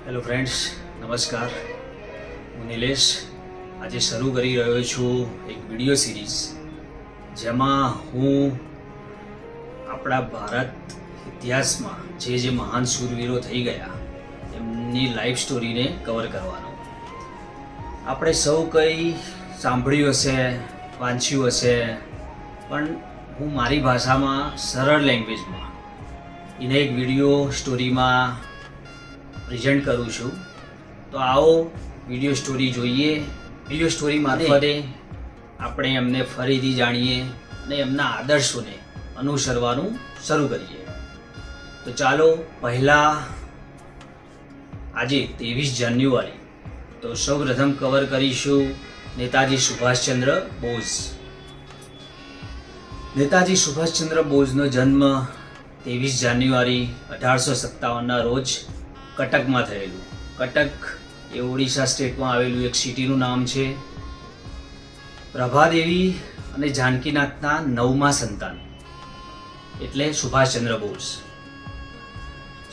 Hello friends, નમસ્કાર. હું નિલેશ. આજે શરૂ કરી રહ્યો છું એક વિડીયો સિરીઝ જેમાં હું આપણા ભારત ઇતિહાસમાં જે મહાન શૂરવીરો થઈ ગયા એમની લાઈફ સ્ટોરીને કવર કરવાનો. આપણે સૌ કંઈ સાંભળ્યું હશે, વાંચ્યું હશે, પણ હું મારી ભાષામાં સરળ લેંગ્વેજમાં એને એક વિડીયો સ્ટોરીમાં પ્રેઝન્ટ કરું છું. તો આવો વિડીયો સ્ટોરી જોઈએ. વિડીયો સ્ટોરી મારફતે આપણે એમને ફરીથી જાણીએ અને એમના આદર્શોને અનુસરવાનું શરૂ કરીએ. તો ચાલો પહેલાં આજે 23 જાન્યુઆરી તો સૌપ્રથમ કવર કરીશું નેતાજી સુભાષચંદ્ર બોઝ. નેતાજી સુભાષચંદ્ર બોઝનો જન્મ 23 જાન્યુઆરી 1857ના રોજ કટકમાં થયેલું. કટક એ ઓડિશા સ્ટેટમાં આવેલું એક સિટીનું નામ છે. પ્રભાદેવી અને જાનકીનાથના 9મા સંતાન એટલે સુભાષચંદ્ર બોઝ.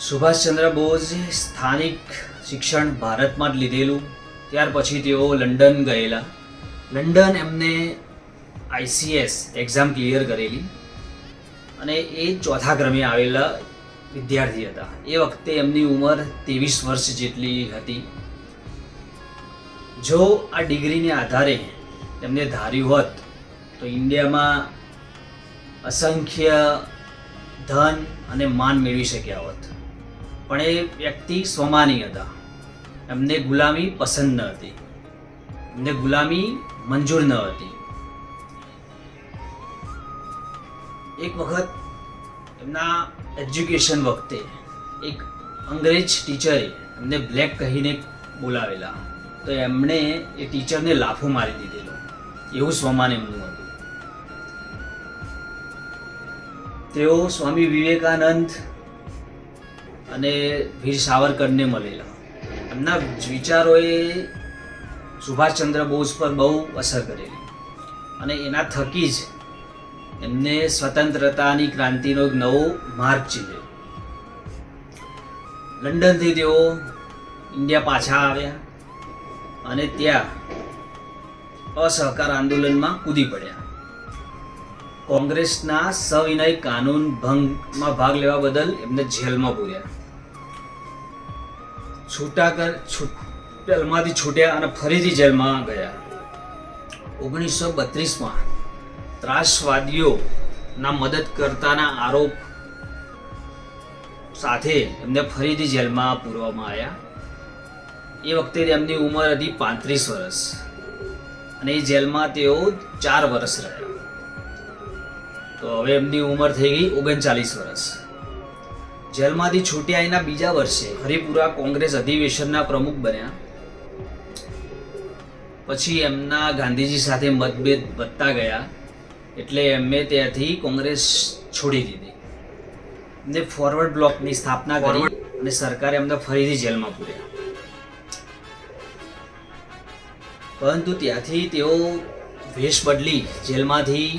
સુભાષચંદ્ર બોઝે સ્થાનિક શિક્ષણ ભારતમાં જ લીધેલું. ત્યાર પછી તેઓ લંડન ગયેલા. લંડન એમને ICS એક્ઝામ ક્લિયર કરેલી અને એ ચોથા ક્રમે આવેલા વિદ્યાર્થી હતા. એ વખતે એમની ઉંમર 23 વર્ષ જેટલી હતી. જો આ ડિગ્રીને આધારે એમને ધાર્યું હોત તો ઇન્ડિયામાં અસંખ્ય ધન અને માન મેળવી શક્યા હોત. પણ એ વ્યક્તિ સ્વમાની હતા. એમને ગુલામી પસંદ ન હતી, એમને ગુલામી મંજૂર ન હતી. એક વખત એમના એજ્યુકેશન વખતે એક અંગ્રેજ ટીચરે એમને બ્લેક કહીને બોલાવેલા. તો એમણે એ ટીચરને લાફો મારી દીધેલો. એવું સ્વમાન એમનું હતું. તેઓ સ્વામી વિવેકાનંદ અને વીર સાવરકરને મળેલા. એમના વિચારોએ સુભાષચંદ્ર બોઝ પર બહુ અસર કરેલી અને એના થકી જ એમને સ્વતંત્રતાની ક્રાંતિનો એક નવો માર્ગ ચીંધ્યો. લંડનથી તેઓ ઇન્ડિયા પાછા આવ્યા અને ત્યાં અસહકાર આંદોલનમાં કૂદી પડ્યા. કોંગ્રેસના સવિનય કાનૂન ભંગમાં ભાગ લેવા બદલ એમને જેલમાં પૂર્યા. જેલમાંથી છૂટ્યા અને ફરીથી જેલમાં ગયા. 1932માં ત્રાસવાદીઓના મદદ કરતાના આરોપ સાથે એમને ફરીથી જેલમાં પૂરવામાં આવ્યા. એ વખતે તેમની ઉંમર હતી 35 વર્ષ અને એ જેલમાં તેઓ 4 વર્ષ રહ્યા. તો હવે એમની ઉંમર થઈ ગઈ 39 વર્ષ. જેલમાંથી છૂટ્યા એના બીજા વર્ષે હરિપુરા કોંગ્રેસ અધિવેશનના પ્રમુખ બન્યા. પછી એમના ગાંધીજી સાથે મતભેદ વધતા ગયા એટલે એમને ત્યાંથી કોંગ્રેસ છોડી દીધી. એમને ફોરવર્ડ બ્લોકની સ્થાપના કરી અને સરકારે એમને ફરીથી જેલમાં પૂર્યા. પરંતુ ત્યાંથી તેઓ વેશ બદલી જેલમાંથી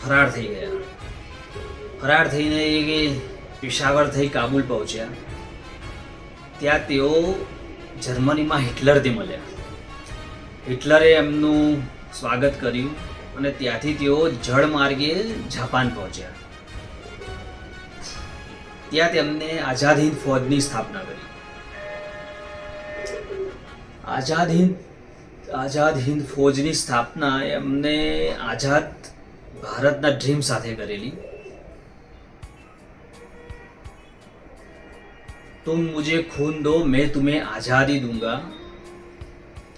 ફરાર થઈ ગયા. ફરાર થઈને એ પેશાવર થઈ કાબુલ પહોંચ્યા. ત્યાં તેઓ જર્મનીમાં હિટલરથી મળ્યા. હિટલરે એમનું સ્વાગત કર્યું અને ત્યાંથી તેઓ જળ માર્ગે જાપાન પહોંચ્યા. ત્યાં તેમને આઝાદ હિંદ ફૌજની સ્થાપના કરી. આઝાદ હિંદ ફૌજની સ્થાપના એમને આઝાદ ભારતના ડ્રીમ સાથે કરેલી. તુમ મુझे खून दो मैं तुम्हें आज़ादी दूंगा,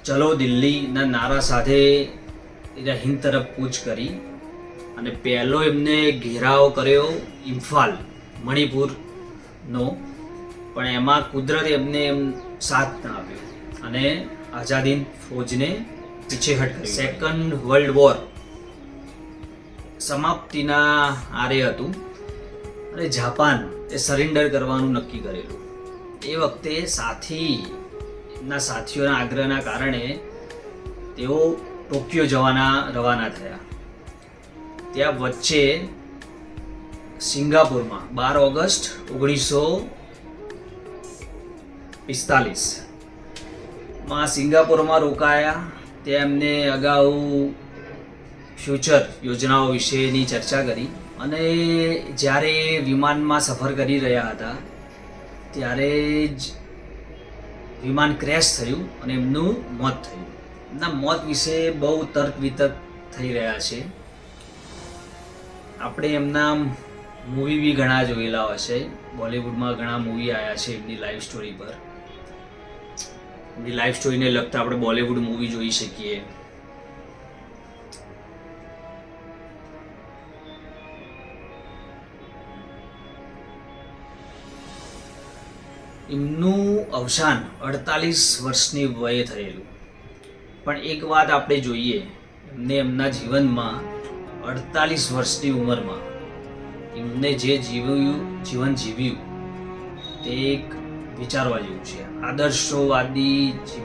ચલો દિલ્હીના નારા સાથે એ હિંદ તરફ કૂચ કરી અને પહેલો એમને ઘેરાવ કર્યો ઇમ્ફાલ મણિપુરનો. પણ એમાં કુદરતે એમને સાથ ના આપ્યો અને આઝાદ હિંદ ફૌજને પીછેહટ કરી. સેકન્ડ વર્લ્ડ વોર સમાપ્તિના આરે હતું અને જાપાન એ સરેન્ડર કરવાનું નક્કી કરેલું. એ વખતે સાથીઓના આગ્રહના કારણે તેઓ ટોક્યો રવાના થયા. ત્યાં વચ્ચે સિંગાપુરમાં 12 ઓગસ્ટ માં સિંગાપોરમાં રોકાયા. ત્યાં એમને અગાઉ ફ્યુચર યોજનાઓ વિશેની ચર્ચા કરી અને જ્યારે વિમાનમાં સફર કરી રહ્યા હતા ત્યારે જ વિમાન ક્રેશ થયું અને એમનું મોત થયું. એમના મોત વિશે બહુ તર્ક વિતર્ક થઈ રહ્યા છે. આપણે એમના મૂવી બી ઘણા જોયેલા હશે. બોલિવૂડમાં ઘણા મૂવી આવ્યા છે એમની લાઈફ સ્ટોરી પર. એમની લાઈફ સ્ટોરીને લગતા આપણે બોલિવૂડ મૂવી જોઈ શકીએ. એમનું અવસાન 48 વર્ષની વયે થયેલું. પણ એક વાત આપણે જોઈએ, એમને એમના જીવનમાં 48 વર્ષની ઉંમરમાં એમને જે જીવન જીવ્યું તે એક વિચારવા જેવું છે. આદર્શવાદી જીવન